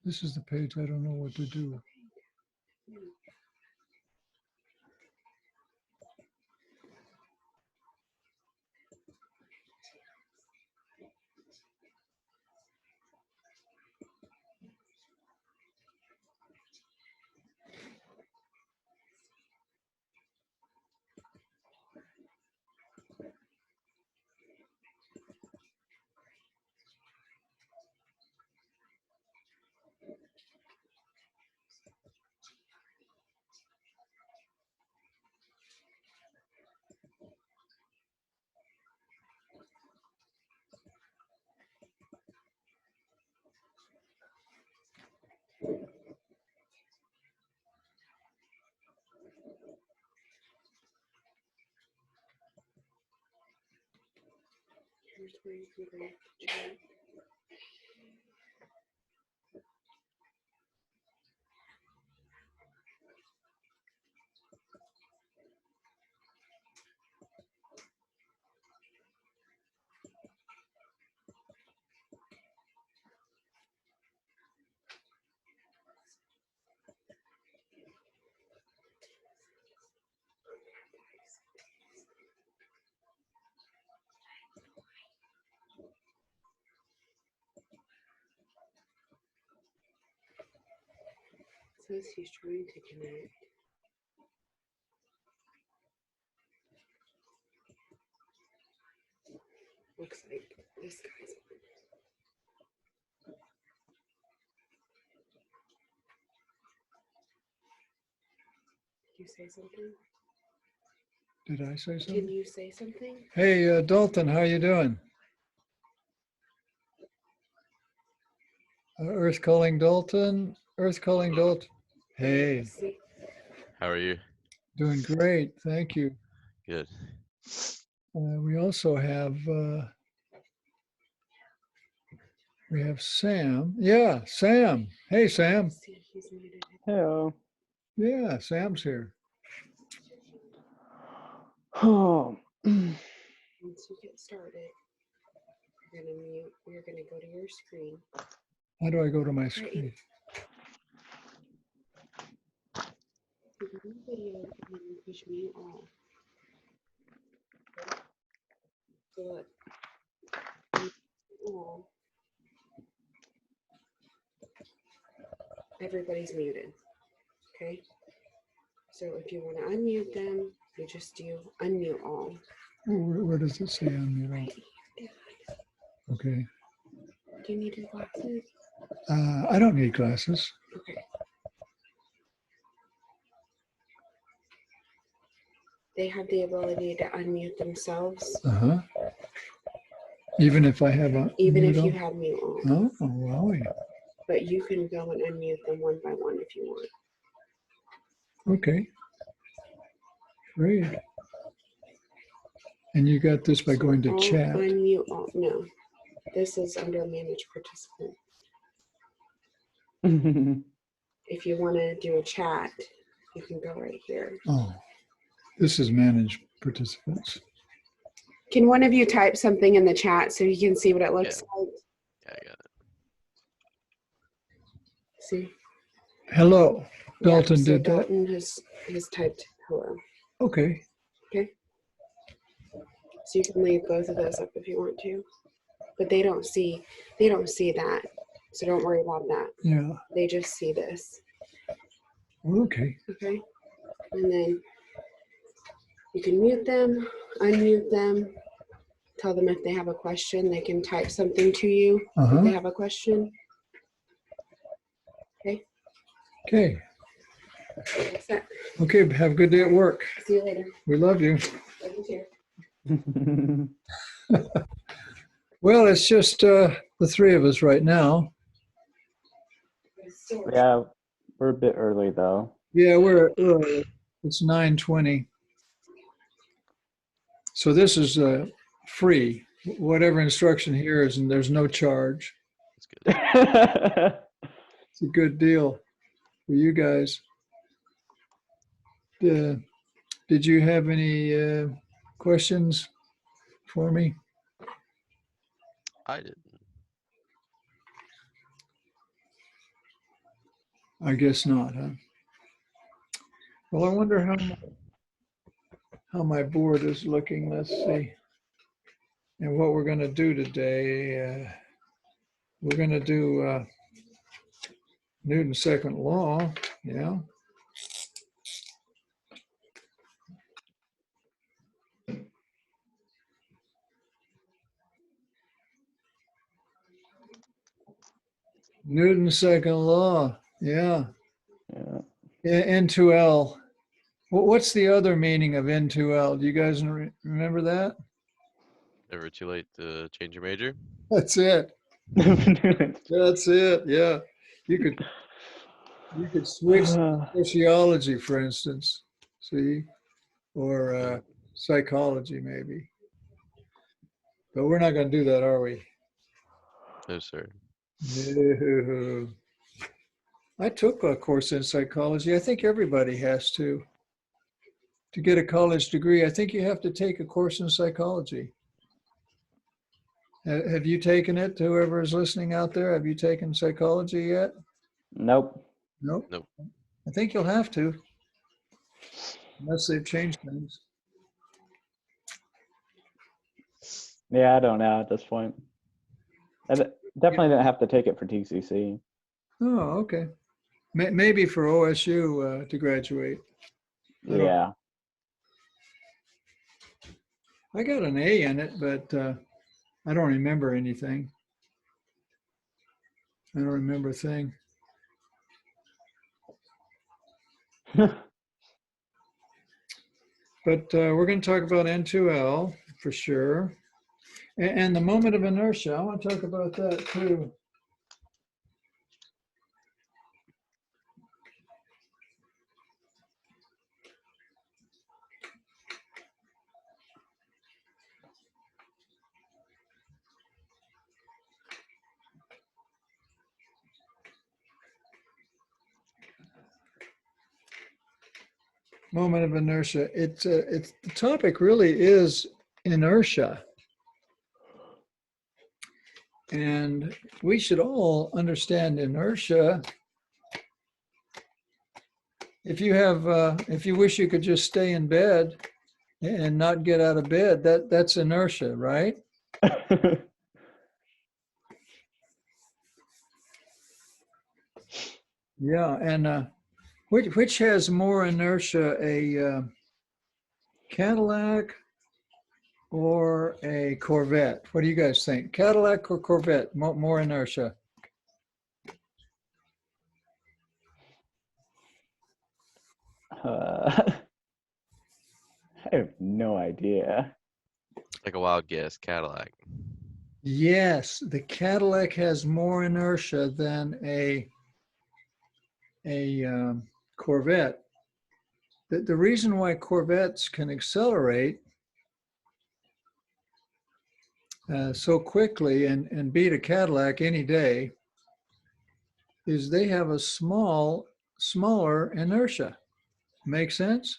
This is the page I don't know what to do. Here's where you can grab the chat. Says he's trying to connect. Looks like this guy's on. Did you say something? Did I say Can something? you say something? Hey, Dalton, how you doing? Earth calling Dalton. Earth calling Dalton. Hey, See? How are you? doing great. Thank you. Good. We also have Sam. Yeah, Sam. Hey, Sam. See, he's muted. Hello. Yeah, Sam's here. Oh. Once you get started, you're gonna mute. You're gonna go to your screen. How do I go to my screen? You go to video and then you push mute all. So look. Mute all. Everybody's muted. Okay. So if you want to unmute them, you just do unmute all. Where does it say unmute all? Okay. Do you need your glasses? I don't need glasses. Okay. They have the ability to unmute themselves, Uh-huh. Even if I have a even if mute you on? have mute on. Oh, wow. But you can go and unmute them one by one if you want. Okay. Great. And you got this by going to All chat. Unmute all. No, this is under manage participant. If you want to do a chat, you can go right here. Oh, this is manage participants. Can one of you type something in the chat so you can see what it looks like? Yeah, I got it. See? Hello. Dalton so did that. Dalton has typed hello. Okay. Okay. So you can leave both of those up if you want to. But they don't see that. So don't worry about that. Yeah. They just see this. Okay. Okay. And then you can mute them, unmute them, tell them if they have a question. They can type something to you if they have a question. Okay. Okay. That's it. Okay. Have a good day at work. See you later. We love you. Love you too. Well, it's just the three of us right now. Yeah, we're a bit early though. Yeah, we're early. It's 9:20. So this is free. Whatever instruction here is, and there's no charge. That's good. It's a good deal for you guys. Did you have any questions for me? I didn't. I guess not, huh? Well, I wonder how my board is looking. Let's see. And what we're going to do today, we're going to do Newton's second law. Yeah. Newton's second law. Yeah. Yeah. N2L. What's the other meaning of N2L? Do you guys remember that? Never too late to change your major. That's it. That's it. Yeah. You could switch sociology, for instance. See? Or psychology, maybe. But we're not going to do that, are we? No, sir. No. I took a course in psychology. I think everybody has to. To get a college degree, I think you have to take a course in psychology. Have you taken it? Whoever is listening out there, have you taken psychology yet? Nope. Nope. Nope. I think you'll have to, unless they've changed things. Yeah, I don't know at this point. Definitely didn't have to take it for TCC. Oh, okay. Maybe for OSU to graduate. I don't- Yeah. I got an A in it, but I don't remember anything. I don't remember a thing. But we're going to talk about N2L for sure. And the moment of inertia, I want to talk about that too. Moment of inertia. It's the topic really is inertia. And we should all understand inertia. If you wish you could just stay in bed and not get out of bed, that's inertia, right? Yeah, and which has more inertia, a Cadillac or a Corvette? What do you guys think? Cadillac or Corvette? More inertia? I have no idea. Like a wild guess, Cadillac. Yes, the Cadillac has more inertia than a Corvette. The reason why Corvettes can accelerate so quickly and beat a Cadillac any day is they have a smaller inertia. Make sense?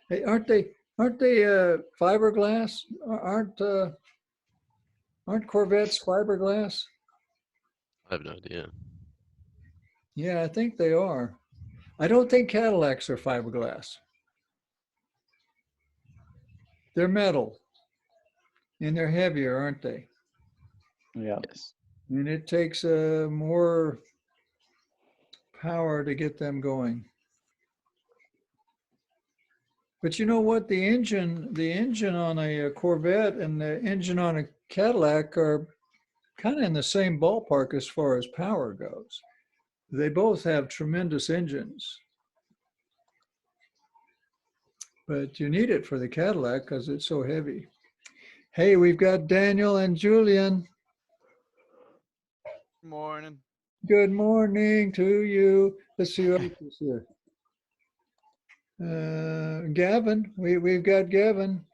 Hey, aren't they fiberglass? Aren't Corvettes fiberglass? I have no idea. Yeah, I think they are. I don't think Cadillacs are fiberglass. They're metal, and they're heavier, aren't they? Yeah. Yes. And it takes more power to get them going. But you know what? The engine on a Corvette and the engine on a Cadillac are kind of in the same ballpark as far as power goes. They both have tremendous engines. But you need it for the Cadillac because it's so heavy. Hey, we've got Daniel and Julian. Morning. Good morning to you. Let's see who else is here. Gavin, we've got Gavin.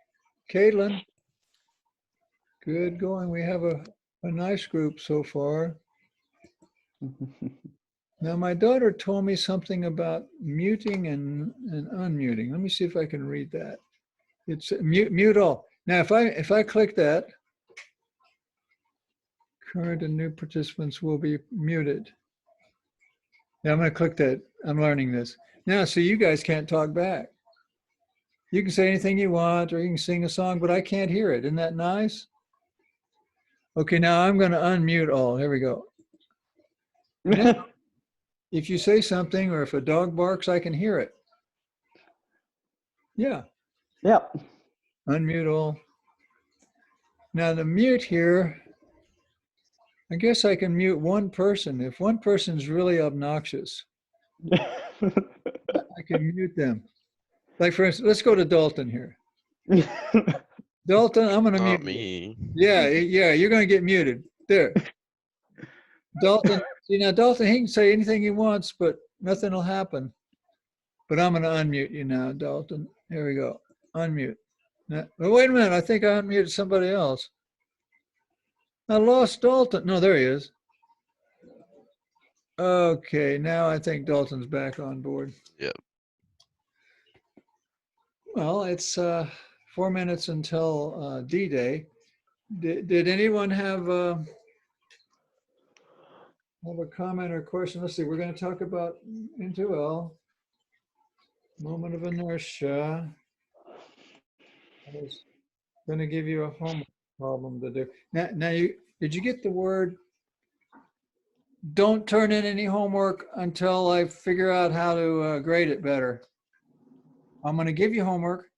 Caitlin. Good going. We have a nice group so far. Now, my daughter told me something about muting and unmuting. Let me see if I can read that. It's mute all. Now, if I click that, current and new participants will be muted. Now I'm going to click that I'm learning this. Now, so you guys can't talk back. You can say anything you want, or you can sing a song, but I can't hear it. Isn't that nice? Okay, now I'm going to unmute all. Here we go. Now, if you say something, or if a dog barks, I can hear it. Yeah, Yep. unmute all. Now the mute here, I guess I can mute one person. If one person's really obnoxious, I can mute them. Like for instance, let's go to Dalton here. Dalton, I'm going to mute Not you. me. Yeah, you're going to get muted. There. Dalton, see now Dalton, he can say anything he wants, but nothing will happen. But I'm going to unmute you now, Dalton. Here we go. Unmute. Now, oh, wait a minute. I think I unmuted somebody else. I lost Dalton. No, there he is. Okay, now I think Dalton's back on board. Yep. Well, it's 4 minutes until D-Day. Did anyone have a comment or question? Let's see. We're going to talk about N2L. Moment of inertia. I was going to give you a homework problem to do. Now, did you get the word? Don't turn in any homework until I figure out how to grade it better. I'm going to give you homework,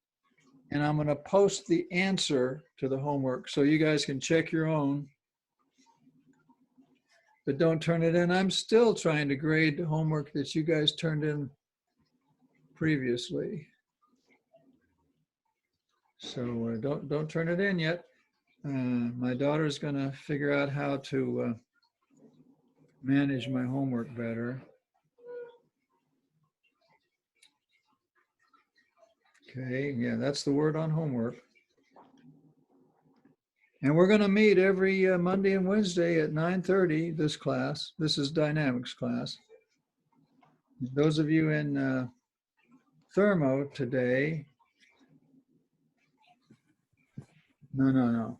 and I'm going to post the answer to the homework so you guys can check your own. But don't turn it in. I'm still trying to grade the homework that you guys turned in previously. So don't turn it in yet. My daughter's going to figure out how to manage my homework better. Okay, yeah, that's the word on homework. And we're going to meet every Monday and Wednesday at 9:30, this class. This is dynamics class. Those of you in Thermo today, no,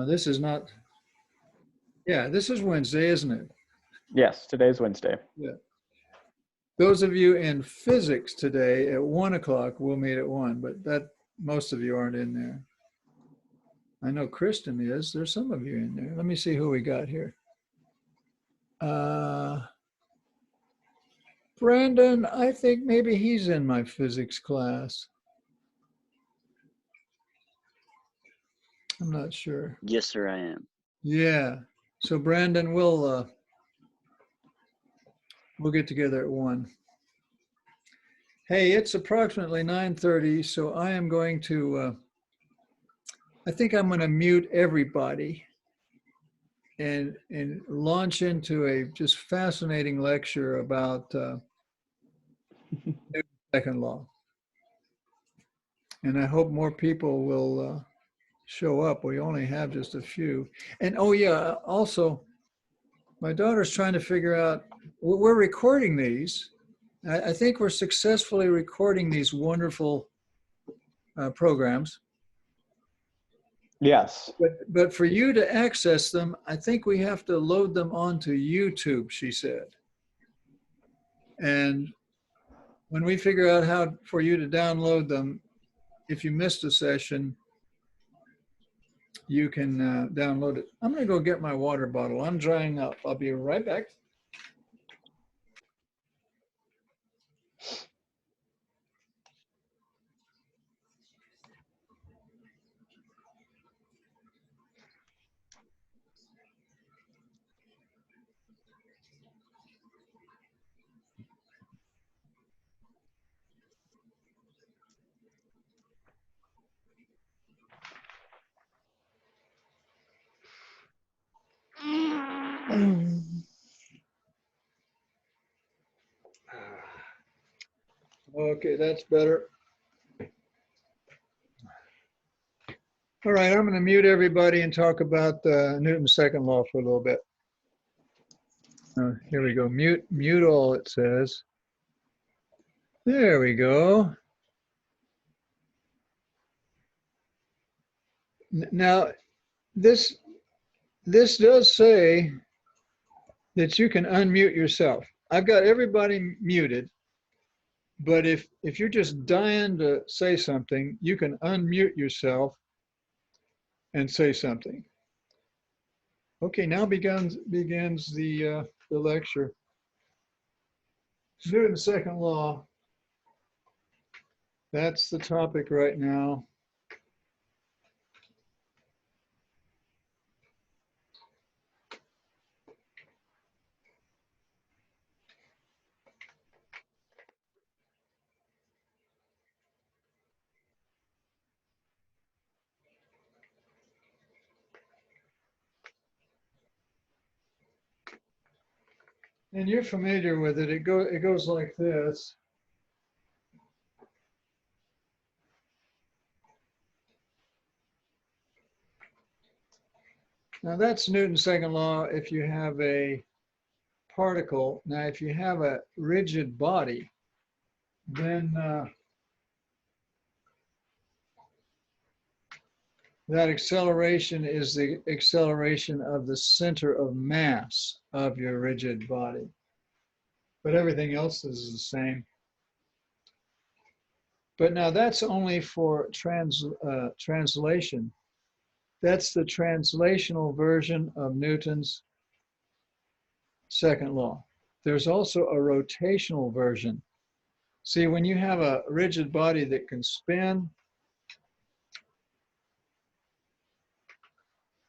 this is not, yeah, this is Wednesday, isn't it? Yes, today's Wednesday. Yeah. Those of you in physics today at 1 o'clock, we'll meet at 1, but that most of you aren't in there. I know Kristen is. There's some of you in there. Let me see who we got here. Brandon, I think maybe he's in my physics class. I'm not sure. Yes, sir, I am. Yeah. So Brandon, we'll get together at 1. Hey, it's approximately 9:30, so I am going to, I think I'm going to mute everybody and launch into a just fascinating lecture about Newton's second law. And I hope more people will show up. We only have just a few. And oh yeah, also, my daughter's trying to figure out, we're recording these. I think we're successfully recording these wonderful programs. Yes. But for you to access them, I think we have to load them onto YouTube, she said. And when we figure out how for you to download them, if you missed a session, you can download it. I'm going to go get my water bottle. I'm drying up. I'll be right back. Okay, that's better. All right, I'm going to mute everybody and talk about Newton's second law for a little bit. Here we go. Mute all, it says. There we go. Now, this does say that you can unmute yourself. I've got everybody muted, but if you're just dying to say something, you can unmute yourself and say something. Okay, now begins the lecture. Newton's second law. That's the topic right now. And you're familiar with it. It goes like this. Now that's Newton's second law if you have a particle. Now if you have a rigid body, then that acceleration is the acceleration of the center of mass of your rigid body. But everything else is the same. But now that's only for translation. That's the translational version of Newton's second law. There's also a rotational version. See, when you have a rigid body that can spin,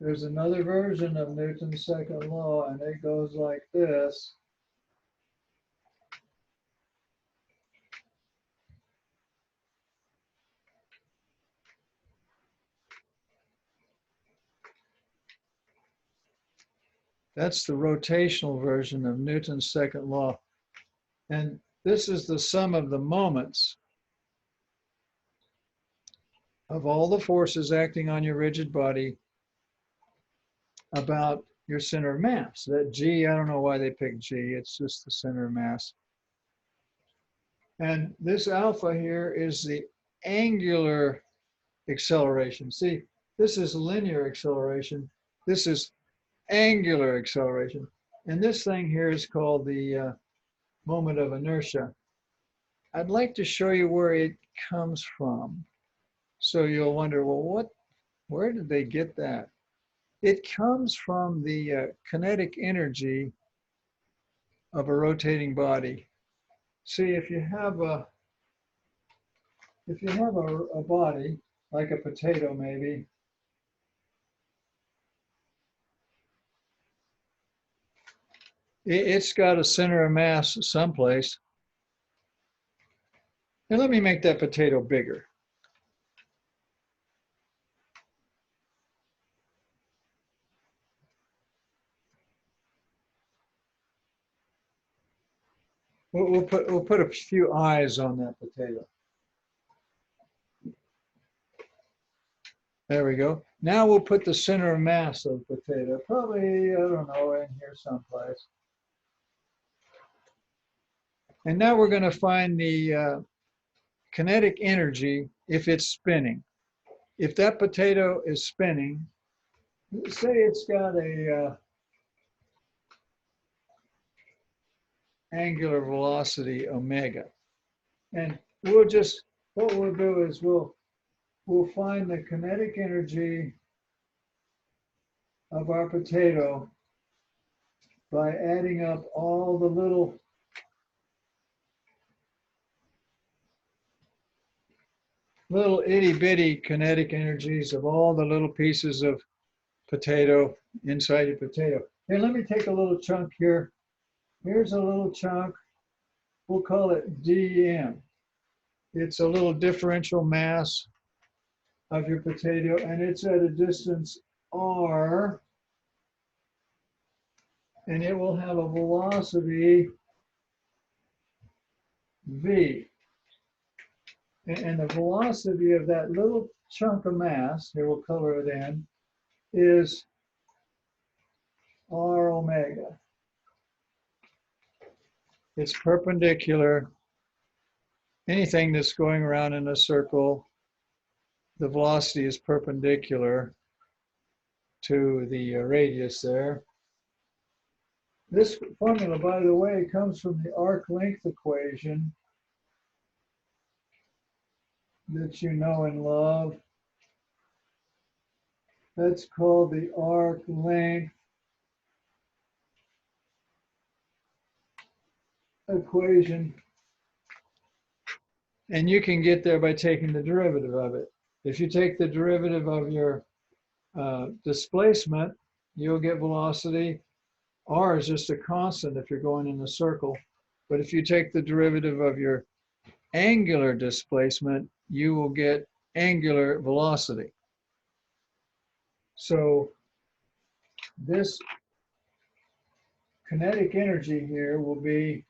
there's another version of Newton's second law, and it goes like this. That's the rotational version of Newton's second law. And this is the sum of the moments of all the forces acting on your rigid body about your center of mass. That G, I don't know why they picked G, it's just the center of mass. And this alpha here is the angular acceleration. See, this is linear acceleration. This is angular acceleration. And this thing here is called the moment of inertia. I'd like to show you where it comes from. So you'll wonder, well, where did they get that? It comes from the kinetic energy of a rotating body. See, if you have a body, like a potato maybe, it's got a center of mass someplace. And let me make that potato bigger. We'll put a few eyes on that potato. There we go. Now we'll put the center of mass of the potato, probably, I don't know, in here someplace. And now we're going to find the kinetic energy if it's spinning. If that potato is spinning, say it's got a angular velocity omega. And what we'll do is we'll find the kinetic energy of our potato by adding up all the little itty bitty kinetic energies of all the little pieces of potato inside your potato. Here, let me take a little chunk here. Here's a little chunk. We'll call it dm. It's a little differential mass of your potato, and it's at a distance r, and it will have a velocity v. And the velocity of that little chunk of mass, here we'll color it in, is r omega. It's perpendicular. Anything that's going around in a circle, the velocity is perpendicular to the radius there. This formula, by the way, comes from the arc length equation that you know and love. That's called the arc length equation. And you can get there by taking the derivative of it. If you take the derivative of your displacement, you'll get velocity. R is just a constant if you're going in a circle. But if you take the derivative of your angular displacement, you will get angular velocity. So this kinetic energy here will be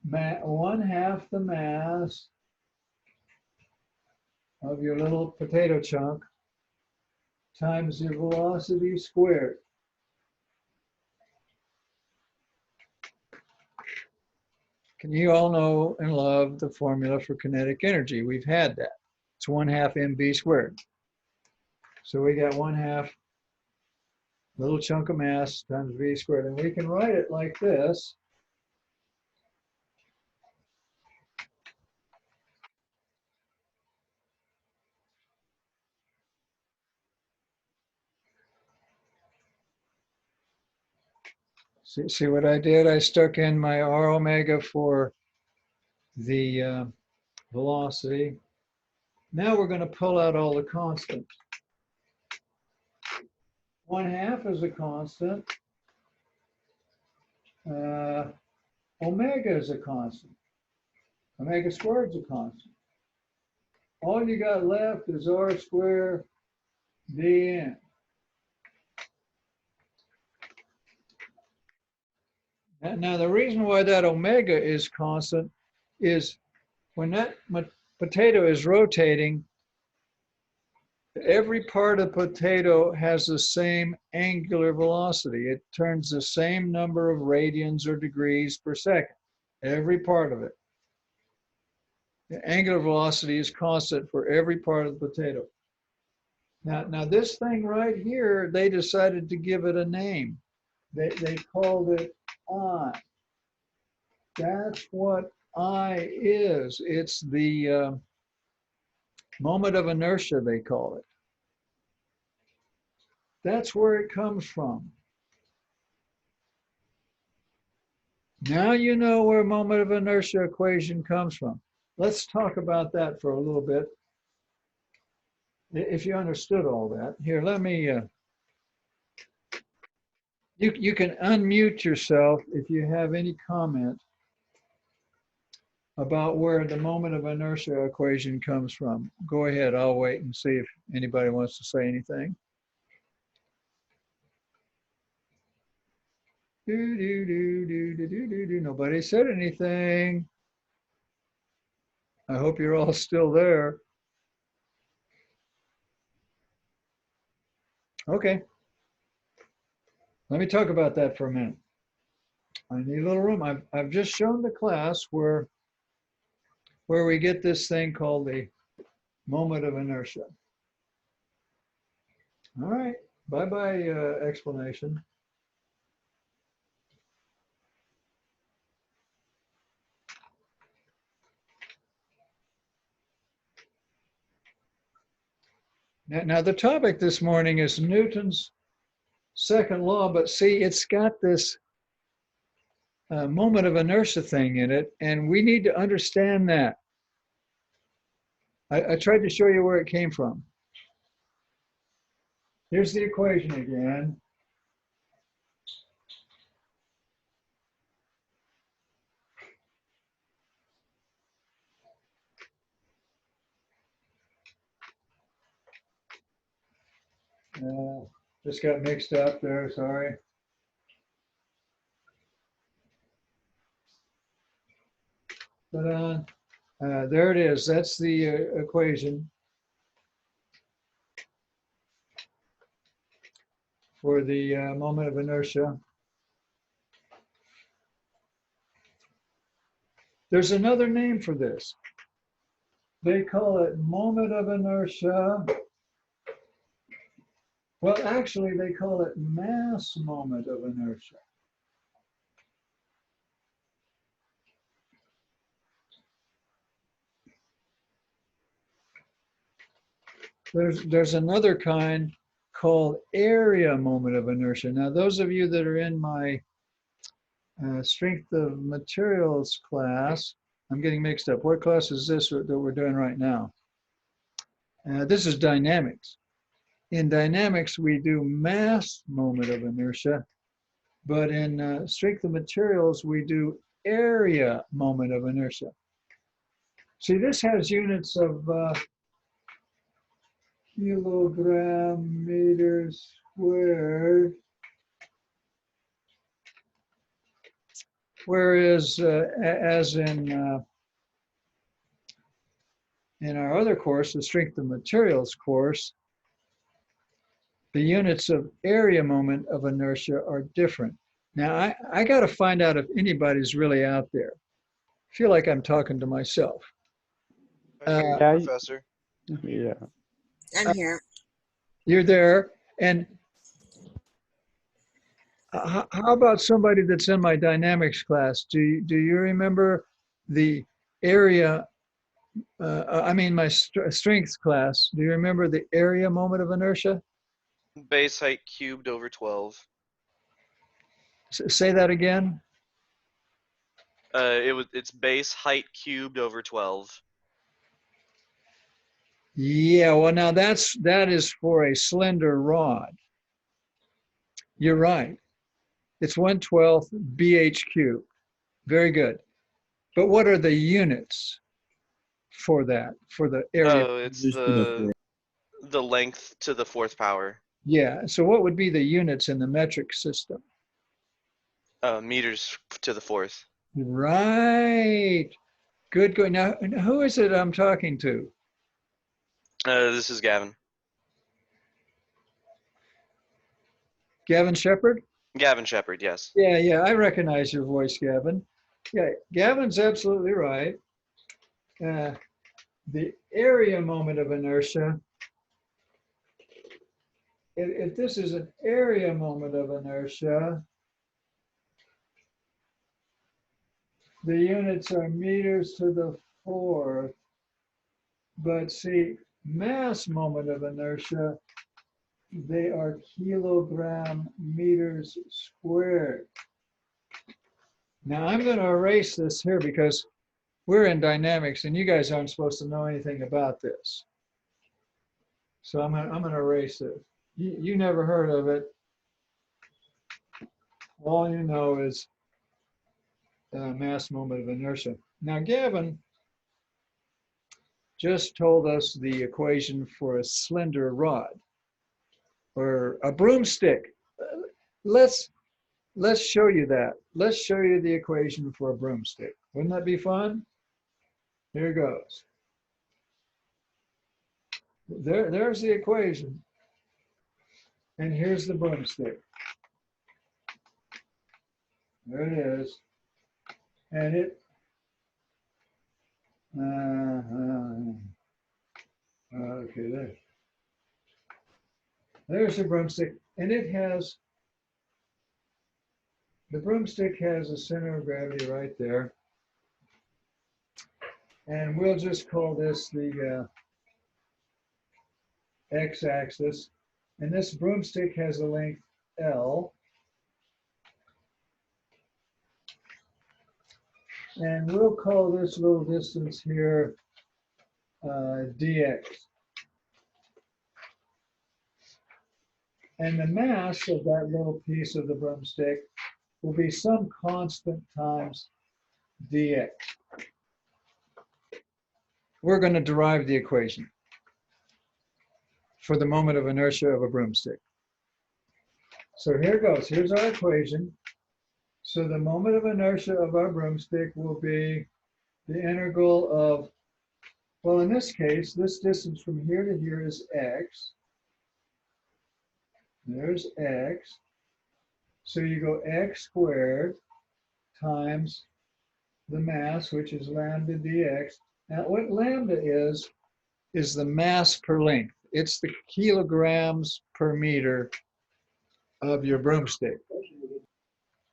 1/2 the mass of your little potato chunk times the velocity squared. Can you all know and love the formula for kinetic energy? We've had that. It's 1/2 mv squared. So we got 1/2 little chunk of mass times v squared. And we can write it like this. See what I did? I stuck in my r omega for the velocity. Now we're going to pull out all the constants. 1/2 is a constant. Omega is a constant. Omega squared is a constant. All you got left is r squared dn. Now the reason why that omega is constant is when that potato is rotating, every part of the potato has the same angular velocity. It turns the same number of radians or degrees per second, every part of it. The angular velocity is constant for every part of the potato. Now this thing right here, they decided to give it a name. They called it I. That's what I is. It's the moment of inertia, they call it. That's where it comes from. Now you know where moment of inertia equation comes from. Let's talk about that for a little bit. If you understood all that. Here, let me, you can unmute yourself if you have any comment about where the moment of inertia equation comes from. Go ahead, I'll wait and see if anybody wants to say anything. Nobody said anything. I hope you're all still there. Okay. Let me talk about that for a minute. I need a little room. I've just shown the class where we get this thing called the moment of inertia. All right. Bye-bye explanation. Now the topic this morning is Newton's second law, but see, it's got this moment of inertia thing in it, and we need to understand that. I tried to show you where it came from. Here's the equation again. Just got mixed up there, sorry. But there it is. That's the equation for the moment of inertia. There's another name for this. They call it moment of inertia. Well, actually, they call it mass moment of inertia. There's another kind called area moment of inertia. Now, those of you that are in my strength of materials class, I'm getting mixed up. What class is this that we're doing right now? This is dynamics. In dynamics, we do mass moment of inertia, but in strength of materials, we do area moment of inertia. See, this has units of kilogram meters squared, whereas as in our other course, the strength of materials course, the units of area moment of inertia are different. Now, I got to find out if anybody's really out there. I feel like I'm talking to myself. I'm here, Yeah, Professor. Yeah. I'm here. You're there. And how about somebody that's in my dynamics class? Do you remember the area, I mean my strengths class, do you remember the area moment of inertia? Base height cubed over 12. Say that again. It's base height cubed over 12. Yeah, well now that is for a slender rod. You're right. It's 1/12 BH cubed. Very good. But what are the units for that, for the area? Oh, it's the length to the 4th power. Yeah, so what would be the units in the metric system? Meters to the 4th. Right. Good, good. Now, who is it I'm talking to? This is Gavin. Gavin Shepard? Gavin Shepard, yes. Yeah, I recognize your voice, Gavin. Yeah, Gavin's absolutely right. The area moment of inertia, if this is an area moment of inertia, the units are meters to the 4th. But see, mass moment of inertia, they are kilogram meters squared. Now I'm going to erase this here because we're in dynamics and you guys aren't supposed to know anything about this. So I'm going to erase it. You never heard of it. All you know is mass moment of inertia. Now Gavin just told us the equation for a slender rod or a broomstick. Let's show you that. Let's show you the equation for a broomstick. Wouldn't that be fun? Here goes. There's the equation. And here's the broomstick. There it is. And it, okay, there's the broomstick. And it has, the broomstick has a center of gravity right there. And we'll just call this the x-axis. And this broomstick has a length L. And we'll call this little distance here dx. And the mass of that little piece of the broomstick will be some constant times dx. We're going to derive the equation for the moment of inertia of a broomstick. So here goes. Here's our equation. So the moment of inertia of our broomstick will be the integral of, well, in this case, this distance from here to here is x. There's x. So you go x squared times the mass, which is lambda dx. Now, what lambda is the mass per length. It's the kilograms per meter of your broomstick.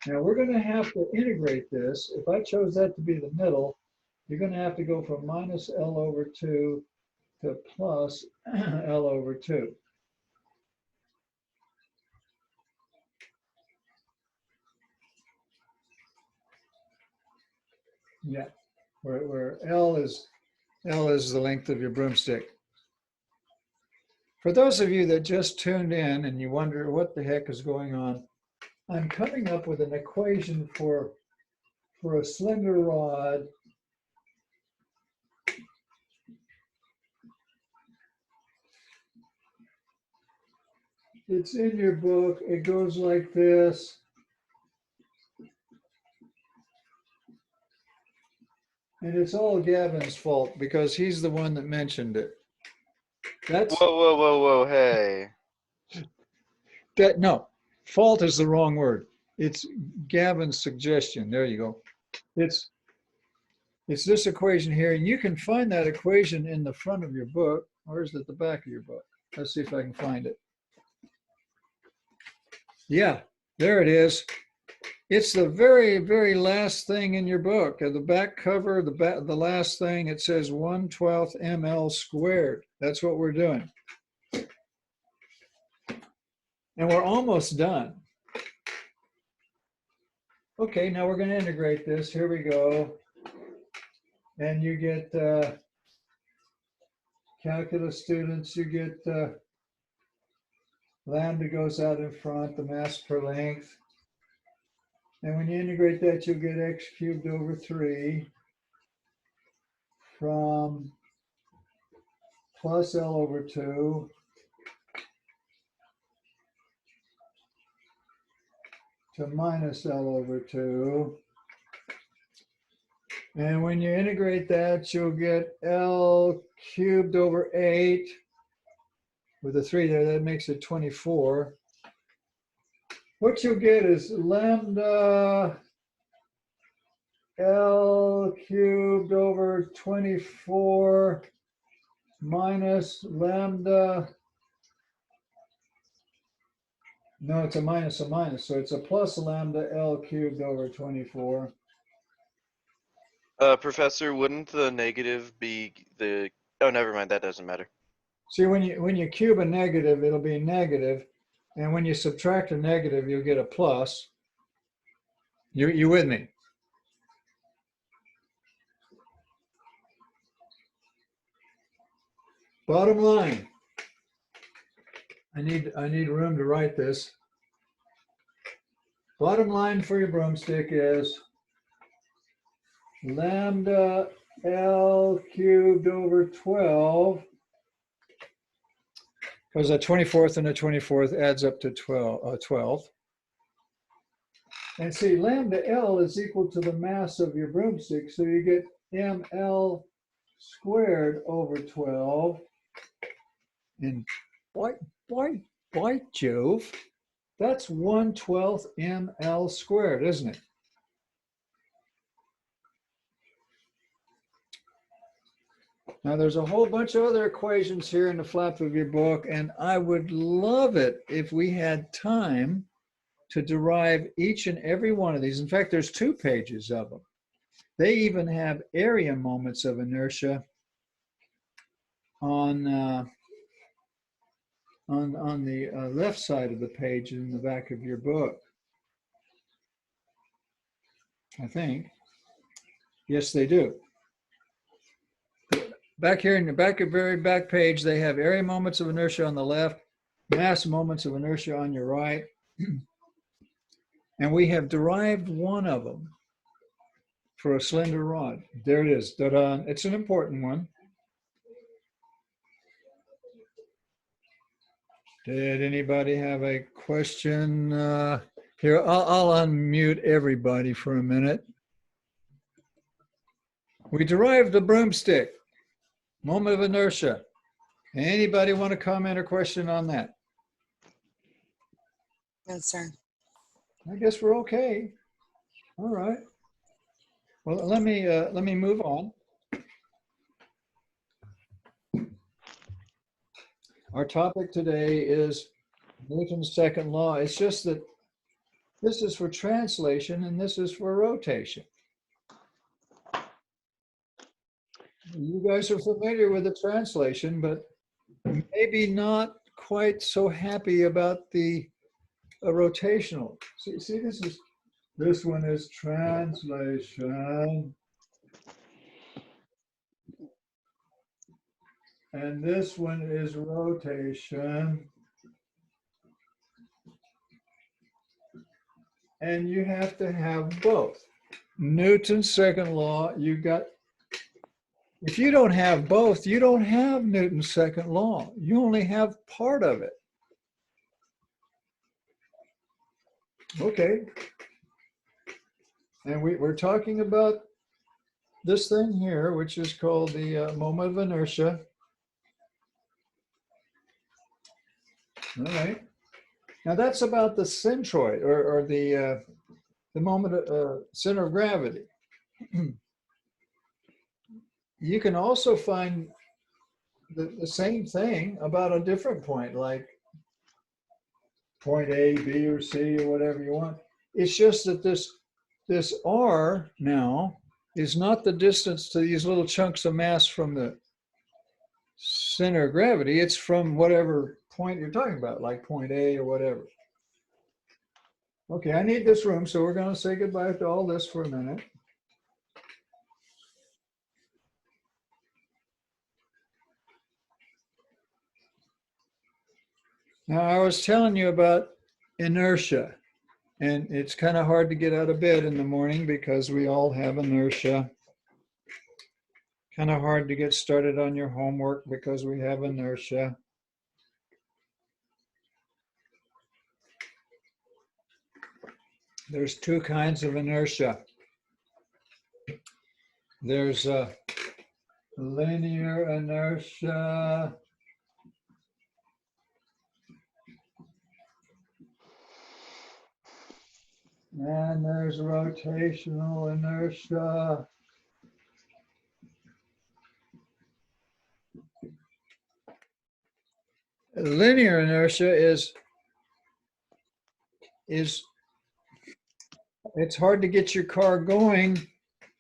Now, we're going to have to integrate this. If I chose that to be the middle, you're going to have to go from minus L over 2 to to plus L over 2. Yeah, where L is the length of your broomstick. For those of you that just tuned in and you wonder what the heck is going on, I'm coming up with an equation for a slender rod it's in your book. It goes like this. And it's all Gavin's fault because he's the one that mentioned it. That's Whoa, hey. no, fault is the wrong word. It's Gavin's suggestion. There you go. It's this equation here, and you can find that equation in the front of your book, or is it at the back of your book? Let's see if I can find it. Yeah, there it is. It's the very, very last thing in your book. At the back cover, the last thing, it says 1/12 ml squared. That's what we're doing. And we're almost done. Okay, now we're going to integrate this. Here we go. And you get calculus students, you get lambda goes out in front, the mass per length. And when you integrate that, you'll get x cubed over 3 from plus L over 2 to minus L over 2. And when you integrate that, you'll get L cubed over 8 with a 3 there. That makes it 24. What you'll get is lambda L cubed over 24 minus lambda. No, it's a minus, so it's a plus lambda L cubed over 24. Professor, wouldn't the negative be the? Oh, never mind. That doesn't matter. See, when you cube a negative, it'll be negative, and when you subtract a negative, you'll get a plus. You with me? Bottom line. I need room to write this. Bottom line for your broomstick is lambda L cubed over 12, because a 24th and a 24th adds up to 12. And see, lambda L is equal to the mass of your broomstick, so you get ml squared over 12. And by Jove, that's 1/12 ml squared, isn't it? Now there's a whole bunch of other equations here in the flap of your book, and I would love it if we had time to derive each and every one of these. In fact, there's 2 pages of them. They even have area moments of inertia on the left side of the page in the back of your book. I think. Yes, they do. Back here in the very back page, they have area moments of inertia on the left, mass moments of inertia on your right. And we have derived one of them for a slender rod. There it is. Ta-da. It's an important one. Did anybody have a question? Here, I'll unmute everybody for a minute. We derived the broomstick, moment of inertia. Anybody want to comment or question on that? No, sir. I guess we're okay. All right. Well, let me move on. Our topic today is Newton's second law. It's just that this is for translation and this is for rotation. You guys are familiar with the translation, but maybe not quite so happy about the rotational. See, this one is translation. And this one is rotation. And you have to have both. Newton's second law, if you don't have both, you don't have Newton's second law. You only have part of it. Okay. And we're talking about this thing here, which is called the moment of inertia. All right. Now that's about the centroid or the moment center of gravity. You can also find the same thing about a different point, like point A, B, or C, or whatever you want. It's just that this R now is not the distance to these little chunks of mass from the center of gravity. It's from whatever point you're talking about, like point A or whatever. Okay, I need this room, so we're going to say goodbye to all this for a minute. Now, I was telling you about inertia, and it's kind of hard to get out of bed in the morning because we all have inertia. Kind of hard to get started on your homework because we have inertia. There's two kinds of inertia. There's linear inertia. And there's rotational inertia. Linear inertia is it's hard to get your car going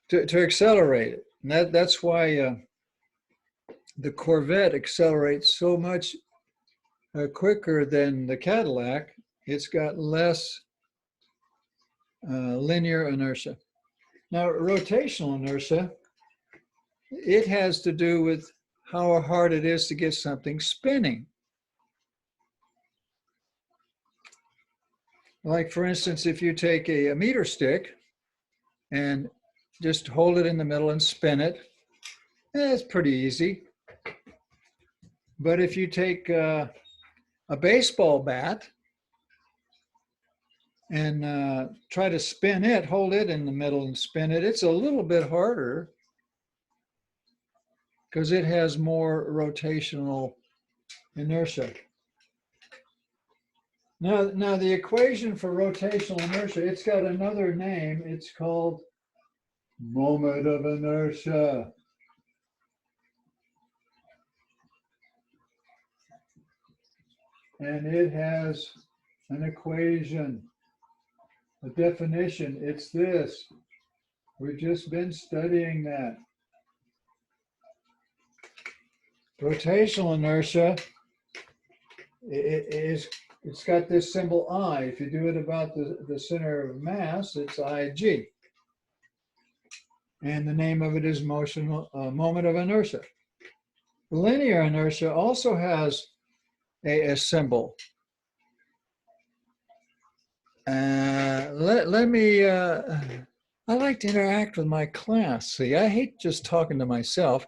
to accelerate it. And that's why the Corvette accelerates so much quicker than the Cadillac. It's got less linear inertia. Now, rotational inertia, it has to do with how hard it is to get something spinning. Like, for instance, if you take a meter stick and just hold it in the middle and spin it, it's pretty easy. But if you take a baseball bat and try to spin it, hold it in the middle and spin it, it's a little bit harder because it has more rotational inertia. Now the equation for rotational inertia, it's got another name. It's called moment of inertia. And it has an equation, a definition. It's this. We've just been studying that. Rotational inertia, it's got this symbol I. If you do it about the center of mass, it's Ig. And the name of it is moment of inertia. Linear inertia also has a symbol. Let me, I like to interact with my class. See, I hate just talking to myself.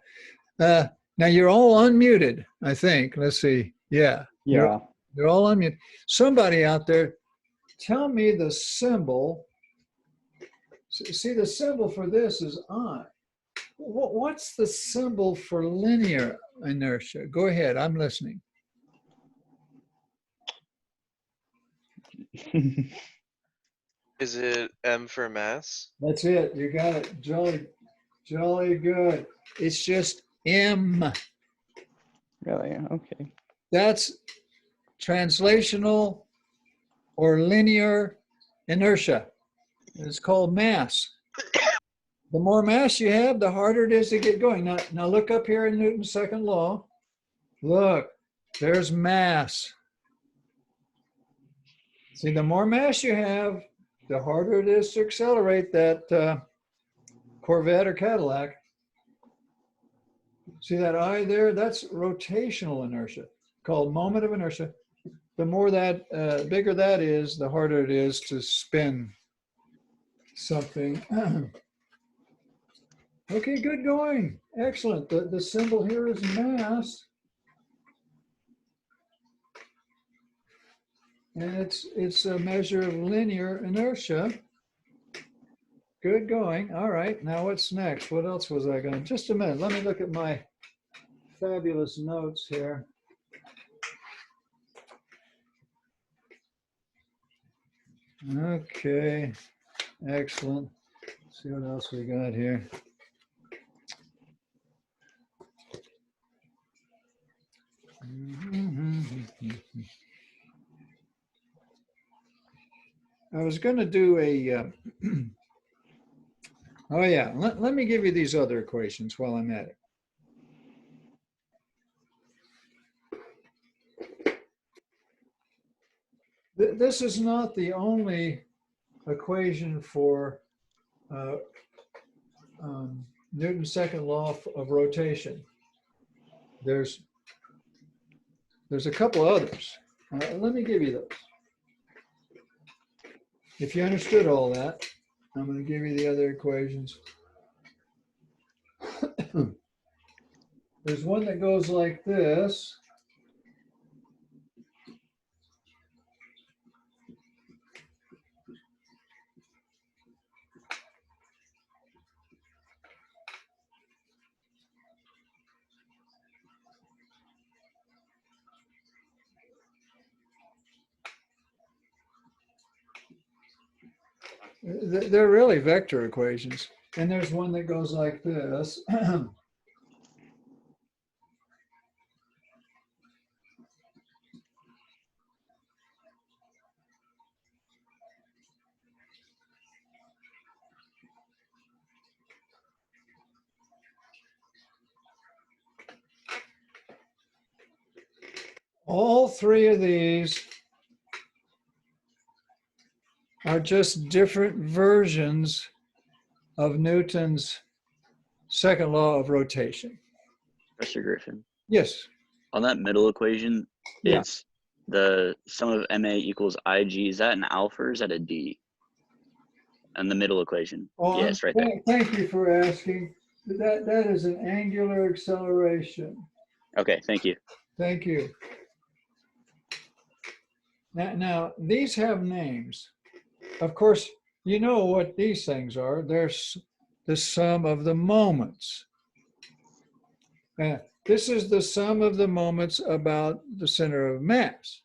Now you're all unmuted, I think. Let's see. Yeah. Yeah. You're all unmuted. Somebody out there, tell me the symbol. See, the symbol for this is I. What's the symbol for linear inertia? Go ahead, I'm listening. Is it M for mass? That's it. You got it. Jolly good. It's just M. Really? Okay. That's translational or linear inertia. It's called mass. The more mass you have, the harder it is to get going. Now look up here in Newton's second law. Look, there's mass. See, the more mass you have, the harder it is to accelerate that Corvette or Cadillac. See that I there? That's rotational inertia, called moment of inertia. The more that, bigger that is, the harder it is to spin something. Okay, good going. Excellent. The symbol here is mass. And it's a measure of linear inertia. Good going. All right. Now what's next? What else was I going to? Just a minute. Let me look at my fabulous notes here. Okay. Excellent. Let's see what else we got here. I was going to do a, oh yeah, let me give you these other equations while I'm at it. This is not the only equation for Newton's second law of rotation. There's a couple others. Let me give you those. If you understood all that, I'm going to give you the other equations. There's one that goes like this. They're really vector equations. And there's one that goes like this. All three of these are just different versions of Newton's second law of rotation. Professor Griffin, Yes. on that middle equation, Yeah. it's the sum of MA equals IG. Is that an alpha or is that a D? And the middle equation. Oh, Yeah, it's right there. Thank you for asking. That is an angular acceleration. Okay, thank you. Thank you. Now these have names. Of course, you know what these things are. They're the sum of the moments. This is the sum of the moments about the center of mass.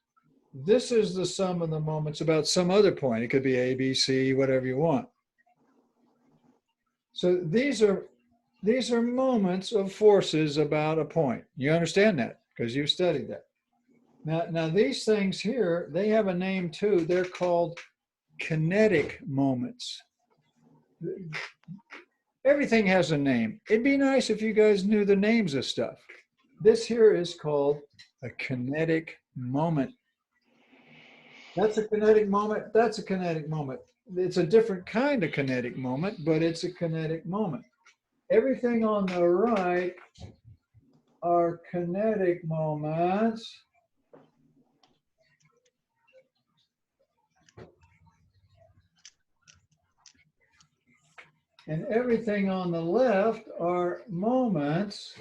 This is the sum of the moments about some other point. It could be A, B, C, whatever you want. So these are moments of forces about a point. You understand that because you've studied that. Now these things here, they have a name too. They're called kinetic moments. Everything has a name. It'd be nice if you guys knew the names of stuff. This here is called a kinetic moment. That's a kinetic moment. That's a kinetic moment. It's a different kind of kinetic moment, but it's a kinetic moment. Everything on the right are kinetic moments. And everything on the left are moments.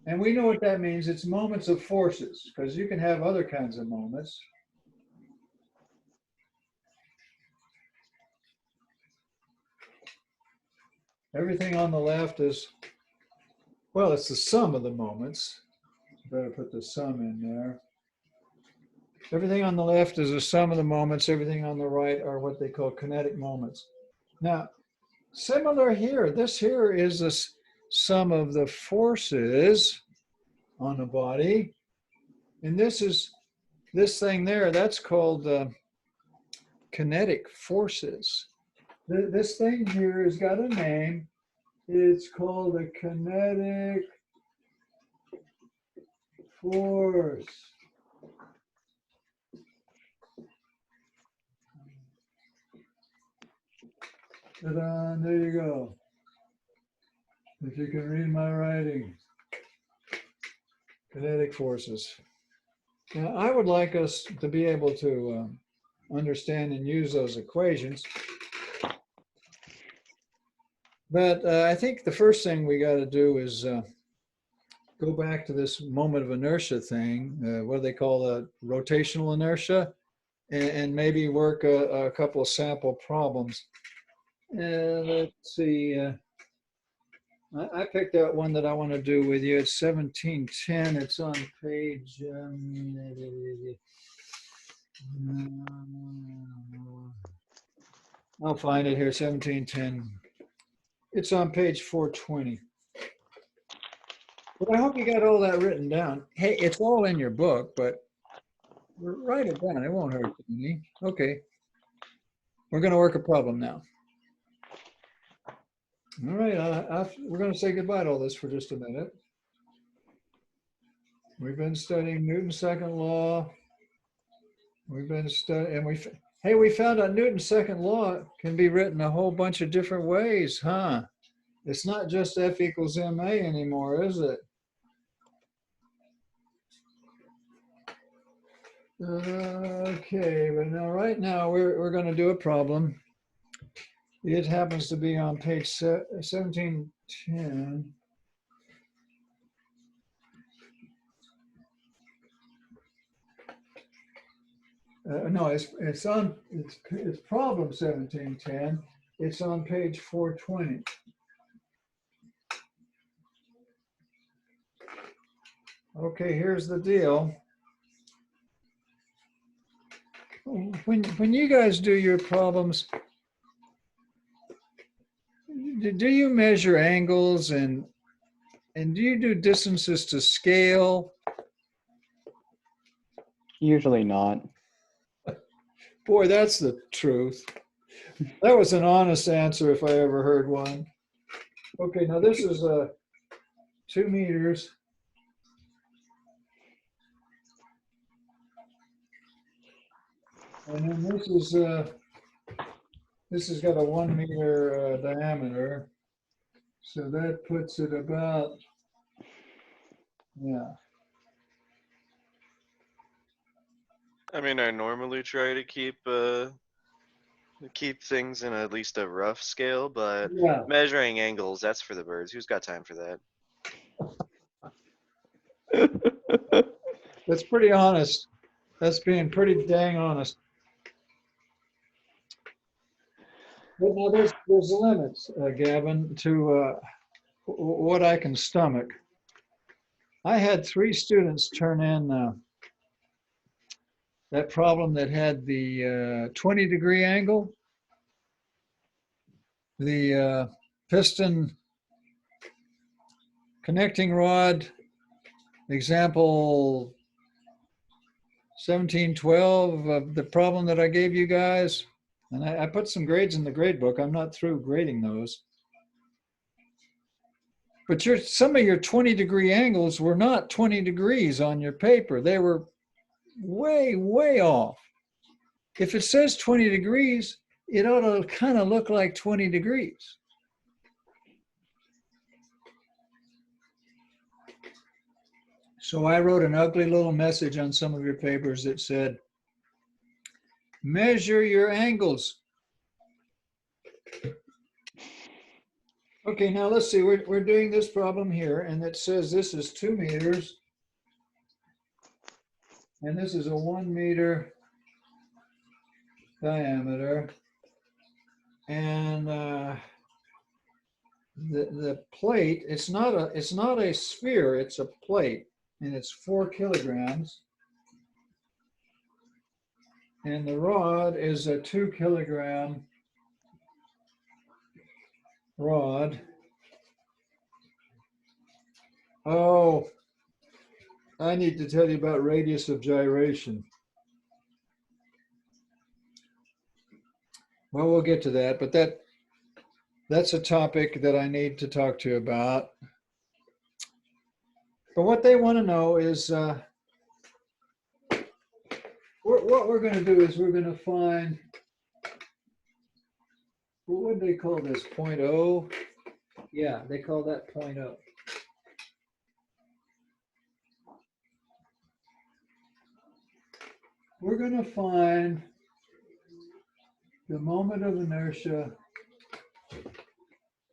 And we know what that means. It's moments of forces, because you can have other kinds of moments. Everything on the left is, well, it's the sum of the moments. Better put the sum in there. Everything on the left is a sum of the moments. Everything on the right are what they call kinetic moments. Now, similar here, this here is the sum of the forces on the body. And this thing there, that's called kinetic forces. This thing here has got a name. It's called a kinetic force. Ta-da, there you go. If you can read my writing. Kinetic forces. Now, I would like us to be able to understand and use those equations. But I think the first thing we got to do is go back to this moment of inertia thing. What do they call the rotational inertia? And maybe work a couple of sample problems. Let's see. I picked out one that I want to do with you. It's 1710. It's on page. I'll find it here. 1710. It's on page 420. But I hope you got all that written down. Hey, it's all in your book, but write it down. It won't hurt me. Okay. We're going to work a problem now. All right. We're going to say goodbye to all this for just a minute. We've been studying Newton's second law. We've been studying, and we found out Newton's second law can be written a whole bunch of different ways, huh? It's not just F equals ma anymore, is it? Okay, but now right now we're going to do a problem. It happens to be on page 1710. No, it's problem 1710. It's on page 420. Okay, here's the deal. When you guys do your problems, do you measure angles and do you do distances to scale? Usually not. Boy, that's the truth. That was an honest answer if I ever heard one. Okay, now this is 2 meters. And then this has got a 1 meter diameter. So that puts it about, yeah. I mean, I normally try to keep things in at least a rough scale, but Yeah, measuring angles, that's for the birds. Who's got time for that? that's pretty honest. That's being pretty dang honest. But now there's limits, Gavin, to what I can stomach. I had 3 students turn in that problem that had the 20-degree angle, the piston connecting rod, example 1712 of the problem that I gave you guys. And I put some grades in the grade book. I'm not through grading those. But some of your 20-degree angles were not 20 degrees on your paper. They were way, way off. If it says 20 degrees, it ought to kind of look like 20 degrees. So I wrote an ugly little message on some of your papers that said, measure your angles. Okay, now let's see, we're doing this problem here, and it says this is 2 meters, and this is a 1 meter diameter, and the plate, it's not a sphere, it's a plate, and it's 4 kilograms, and the rod is a 2 kilogram rod. Oh, I need to tell you about radius of gyration. Well, we'll get to that, but that's a topic that I need to talk to you about. But what they want to know is what we're going to do is we're going to find, what would they call this, 0.0? Yeah, they call that 0.0. We're going to find the moment of inertia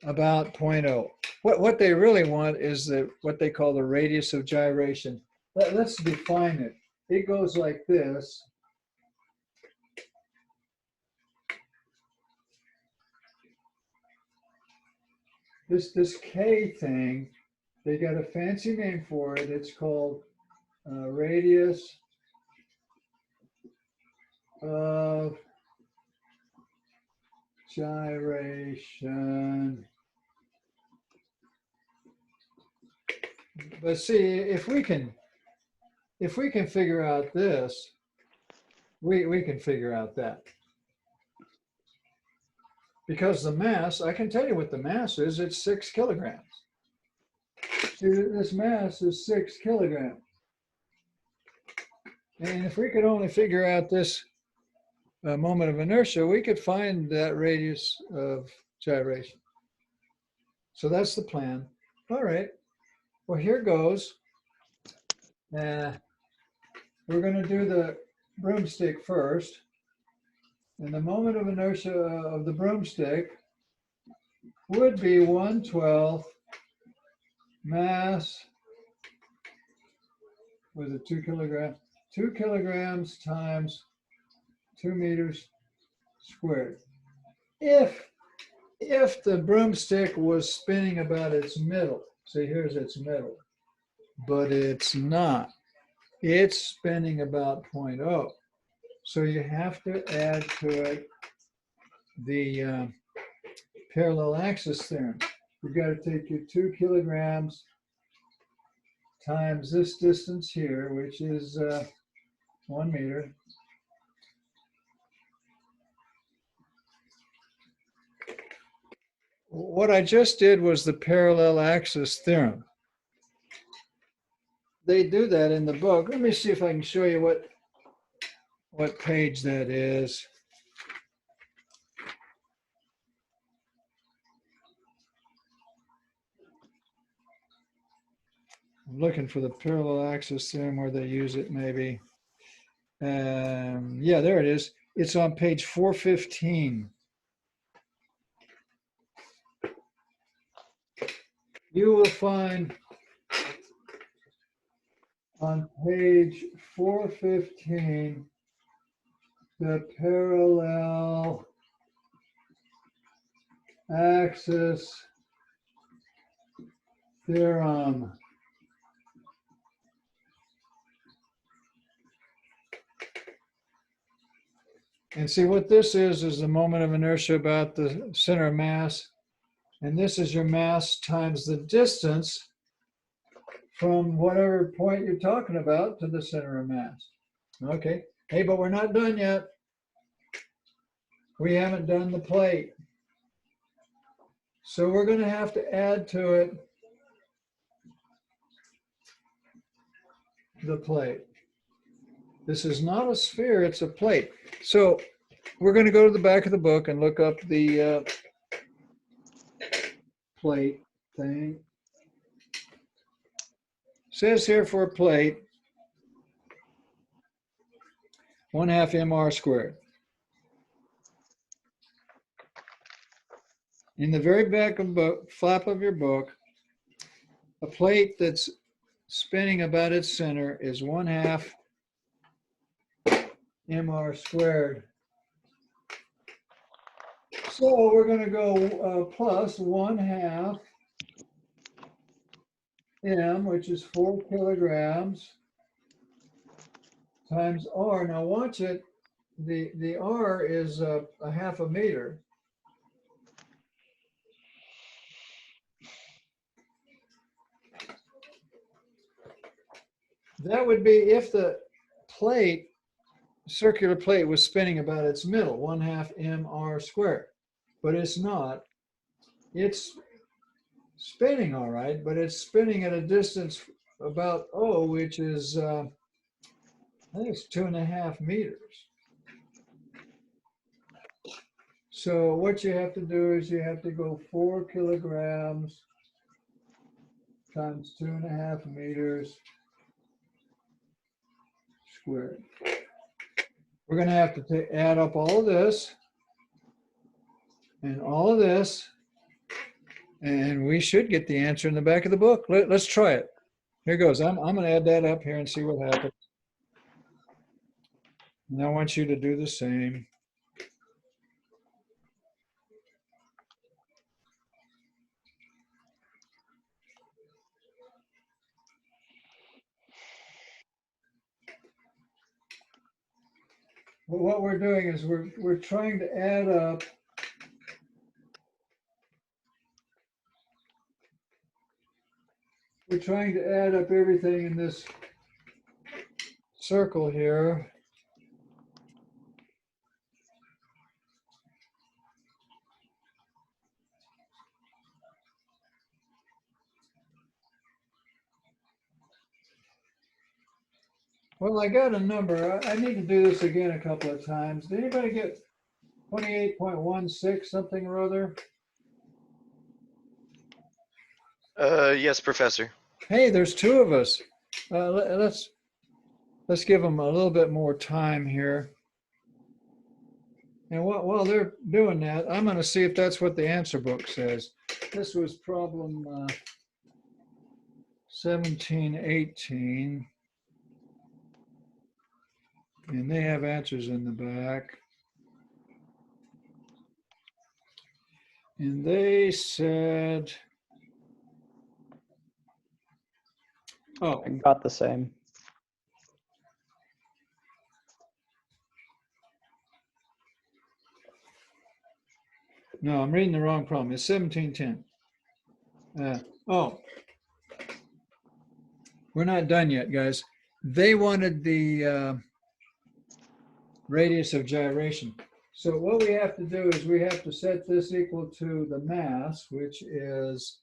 about 0.0. What they really want is what they call the radius of gyration. Let's define it. It goes like this. This K thing, they got a fancy name for it. It's called radius of gyration. But see, if we can figure out this, we can figure out that. Because the mass, I can tell you what the mass is, it's 6 kilograms. See, this mass is 6 kilograms. And if we could only figure out this moment of inertia, we could find that radius of gyration. So that's the plan. All right. Well, here goes. We're going to do the broomstick first. And the moment of inertia of the broomstick would be 1/12 mass, was it 2 kilograms? 2 kilograms times 2 meters squared. If the broomstick was spinning about its middle, see, here's its middle, but it's not. It's spinning about 0.0. So you have to add to it the parallel axis theorem. You've got to take your 2 kilograms times this distance here, which is 1 meter. What I just did was the parallel axis theorem. They do that in the book. Let me see if I can show you what page that is. I'm looking for the parallel axis theorem where they use it, maybe. Yeah, there it is. It's on page 415. You will find on page 415 the parallel axis theorem. And see what this is the moment of inertia about the center of mass. And this is your mass times the distance from whatever point you're talking about to the center of mass. Okay. Hey, but we're not done yet. We haven't done the plate. So we're going to have to add to it the plate. This is not a sphere, it's a plate. So we're going to go to the back of the book and look up the plate thing. Says here for a plate, 1/2 mr squared. In the very back of the book, flap of your book, a plate that's spinning about its center is 1/2 mr squared. So we're going to go plus 1/2 m, which is 4 kilograms, times r. Now watch it. The r is a 1/2 meter. That would be if the plate circular plate was spinning about its middle, 1/2 mr squared. But it's not. It's spinning all right, but it's spinning at a distance about O, which is, I think it's 2.5 meters. So what you have to do is you have to go 4 kilograms times 2.5 meters squared. We're going to have to add up all of this and all of this, and we should get the answer in the back of the book. Let's try it. Here goes. I'm going to add that up here and see what happens. And I want you to do the same. Well, what we're doing is we're trying to add up everything in this circle here. Well, I got a number. I need to do this again a couple of times. Did anybody get 28.16 something or other? Yes, Professor. Hey, there's 2 of us. Let's give them a little bit more time here. And while they're doing that, I'm going to see if that's what the answer book says. This was problem 1718. And they have answers in the back. And they said, oh, I got the same. no, I'm reading the wrong problem. It's 1710. Oh, we're not done yet, guys. They wanted the radius of gyration. So what we have to do is we have to set this equal to the mass, which is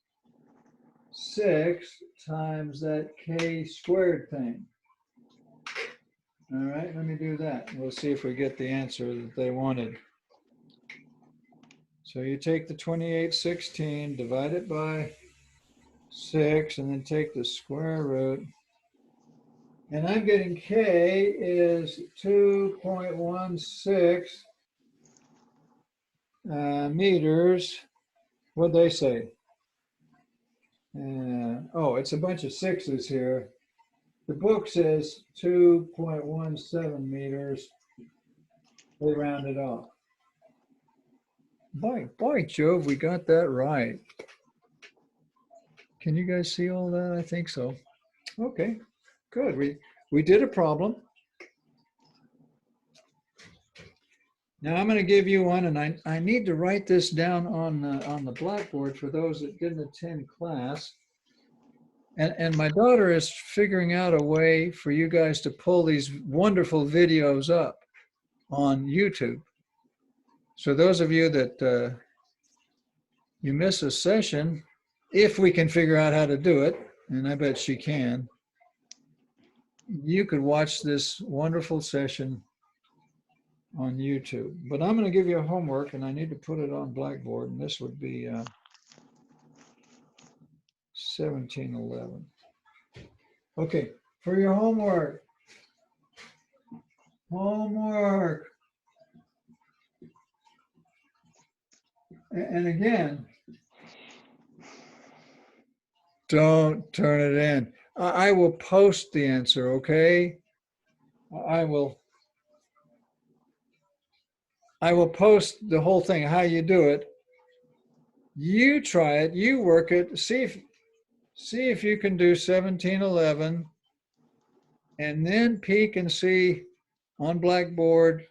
6 times that k squared thing. All right, let me do that. We'll see if we get the answer that they wanted. So you take the 2816, divide it by 6, and then take the square root. And I'm getting k is 2.16 meters. What'd they say? Oh, it's a bunch of 6s here. The book says 2.17 meters. They rounded off. By Jove, we got that right. Can you guys see all that? I think so. Okay, good. We did a problem. Now I'm going to give you one, and I need to write this down on the blackboard for those that didn't attend class. And my daughter is figuring out a way for you guys to pull these wonderful videos up on YouTube. So those of you that you miss a session, if we can figure out how to do it, and I bet she can, you could watch this wonderful session on YouTube. But I'm going to give you a homework, and I need to put it on Blackboard, and this would be 1711. Okay, for your homework. And again, don't turn it in. I will post the answer, okay? I will post the whole thing, how you do it. You try it, you work it, see if you can do 1711, and then peek and see on Blackboard.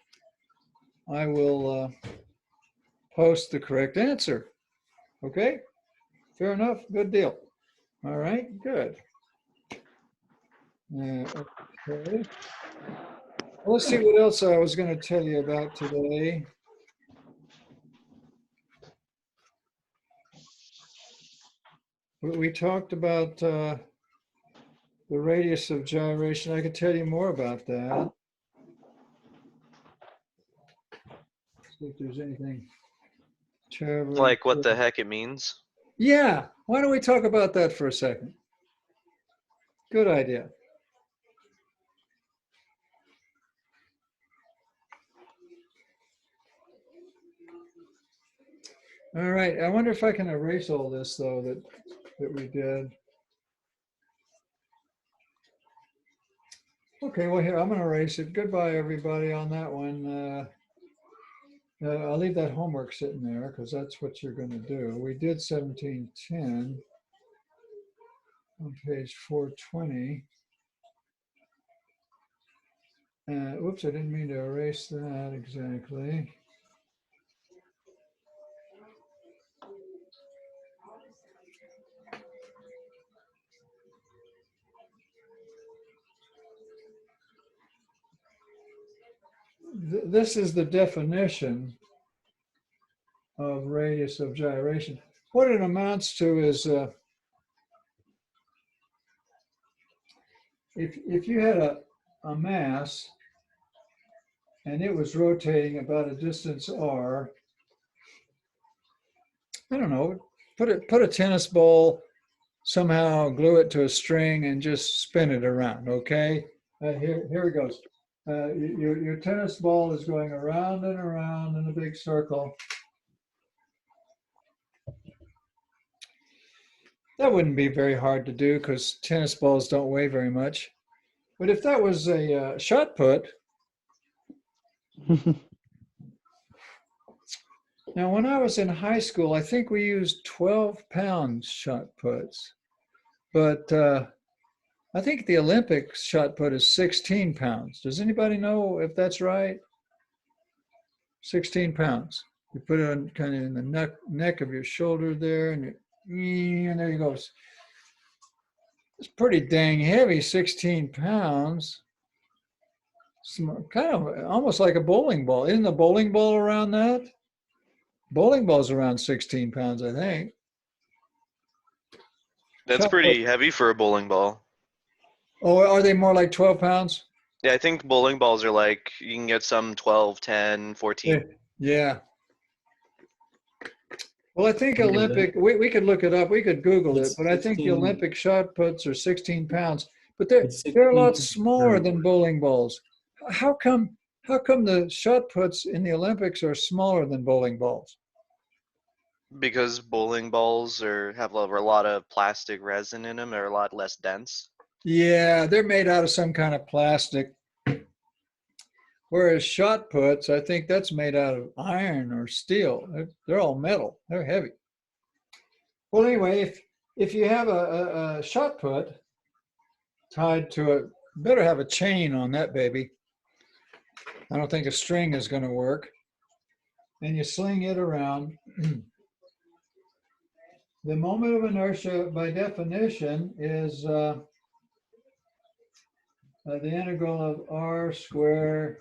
I will post the correct answer. Okay? Fair enough? Good deal. All right, good. Okay. Let's see what else I was going to tell you about today. We talked about the radius of gyration. I could tell you more about that. See if there's anything terribly. Like what the heck it means. Yeah, why don't we talk about that for a second? Good idea. All right, I wonder if I can erase all this though that we did. Okay, well here, I'm gonna erase it. Goodbye, everybody on that one. I'll leave that homework sitting there because that's what you're gonna do. We did 1710 on page 420. Whoops, I didn't mean to erase that exactly. This is the definition of radius of gyration. What it amounts to is if you had a mass and it was rotating about a distance r, I don't know, put a tennis ball, somehow glue it to a string and just spin it around, okay? Here it goes. Your tennis ball is going around and around in a big circle. That wouldn't be very hard to do because tennis balls don't weigh very much. But if that was a shot put, now when I was in high school, I think we used 12-pound shot puts. But I think the Olympic shot put is 16 pounds. Does anybody know if that's right? 16 pounds. You put it on kind of in the neck of your shoulder there, and there you go. It's pretty dang heavy, 16 pounds. Kind of almost like a bowling ball. Isn't a bowling ball around that? Bowling ball's around 16 pounds, I think. That's Shot pretty heavy for a bowling ball. Oh, are they more like 12 pounds? Yeah, I think bowling balls are like, you can get some 12, 10, 14. Yeah. Well, I think Yeah, Olympic, we could look it up, we could Google it, It's but I think the 16 Olympic shot puts are 16 pounds, but It's they're a 16 lot to smaller 30. than bowling balls. How come the shot puts in the Olympics are smaller than bowling balls? Because bowling balls have a lot of plastic resin in them. They're a lot less dense. Yeah, they're made out of some kind of plastic. Whereas shot puts, I think that's made out of iron or steel. They're all metal. They're heavy. Well, anyway, if you have a shot put tied to it, better have a chain on that baby. I don't think a string is going to work. And you sling it around. The moment of inertia, by definition, is the integral of r squared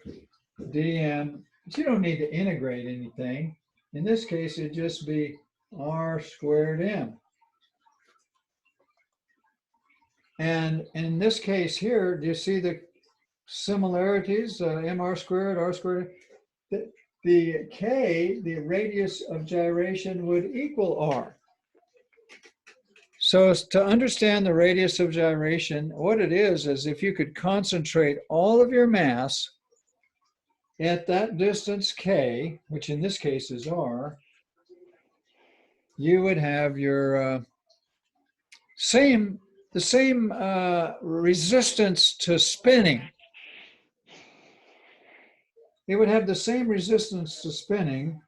dm. But you don't need to integrate anything. In this case, it'd just be r squared m. And in this case here, do you see the similarities? Mr squared, r squared. The k, the radius of gyration, would equal r. So to understand the radius of gyration, what it is if you could concentrate all of your mass at that distance k, which in this case is r, you would have your the same resistance to spinning. It would have the same resistance to spinning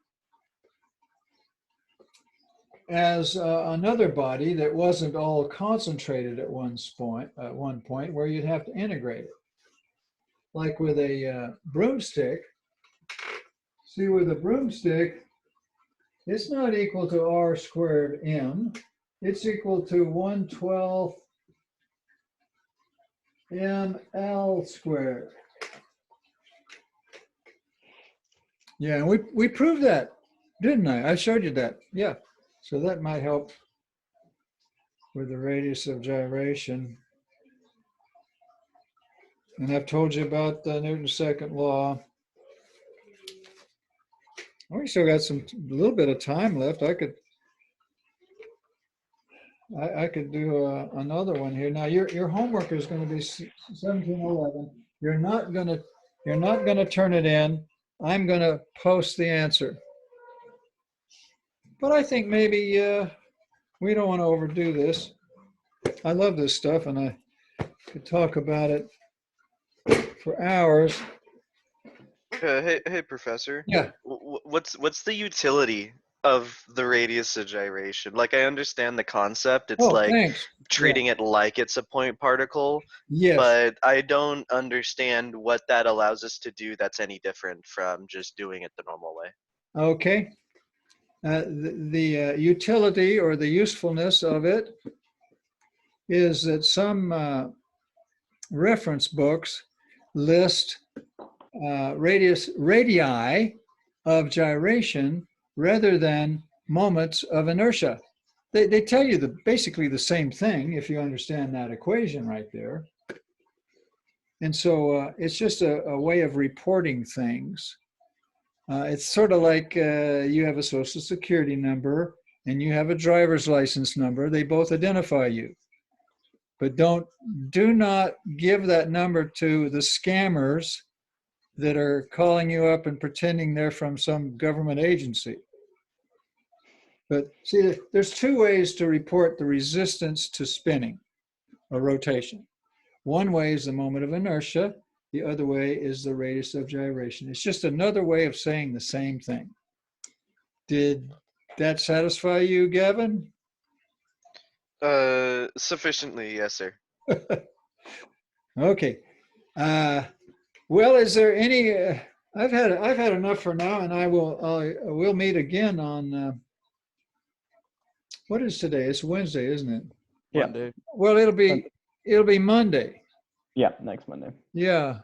as another body that wasn't all concentrated at one point where you'd have to integrate it. Like with a broomstick. See, with a broomstick, it's not equal to r squared m. It's equal to 1/12 ml squared. Yeah, and we proved that, didn't I? I showed you that. Yeah. So that might help with the radius of gyration. And I've told you about Newton's second law. We still got a little bit of time left. I could do another one here. Now your homework is going to be 1711. You're not going to turn it in. I'm going to post the answer. But I think maybe we don't want to overdo this. I love this stuff, and I could talk about it for hours. Hey, Professor. Yeah. What's the utility of the radius of gyration? Like, I understand the concept. It's Oh, like thanks. treating it like it's a point particle, Yes. but I don't understand what that allows us to do that's any different from just doing it the normal way. Okay. The utility or the usefulness of it is that some reference books list radii of gyration rather than moments of inertia. They tell you basically the same thing if you understand that equation right there. And so it's just a way of reporting things. It's sort of like you have a social security number and you have a driver's license number. They both identify you. But do not give that number to the scammers that are calling you up and pretending they're from some government agency. But see, there's two ways to report the resistance to spinning or rotation. One way is the moment of inertia. The other way is the radius of gyration. It's just another way of saying the same thing. Did that satisfy you, Gavin? Sufficiently, yes, sir. Okay. Well, is there any? I've had enough for now, and we'll meet again on what is today? It's Wednesday, isn't it? Yeah. Monday. Well, it'll be Monday. Yeah, next Monday. Yeah.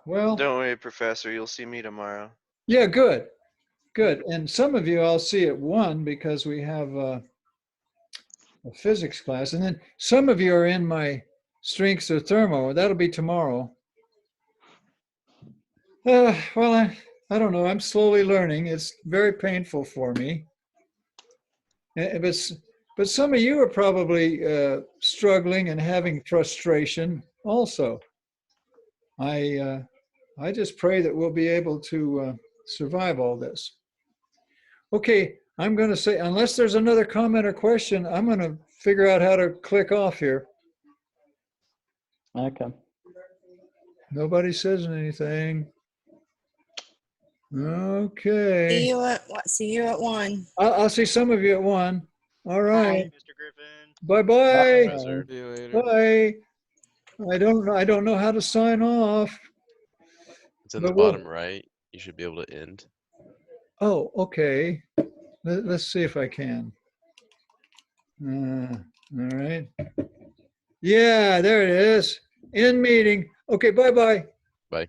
Well, Don't worry, Professor. You'll see me tomorrow. yeah, good. And some of you I'll see at 1 because we have a physics class. And then some of you are in my strengths or thermo. That'll be tomorrow. Well, I don't know. I'm slowly learning. It's very painful for me. But some of you are probably struggling and having frustration also. I just pray that we'll be able to survive all this. Okay, I'm going to say, unless there's another comment or question, I'm going to figure out how to click off here. Okay. Nobody says anything. See Okay. you at 1. I'll see some of you at 1. All right. Mr. Griffin. Bye-bye. Professor. See you later. Bye. I don't know how to sign off. It's in the But we'll- bottom right. You should be able to end. Oh, okay. Let's see if I can. All right. Yeah, there it is. End meeting. Okay, bye-bye. Bye.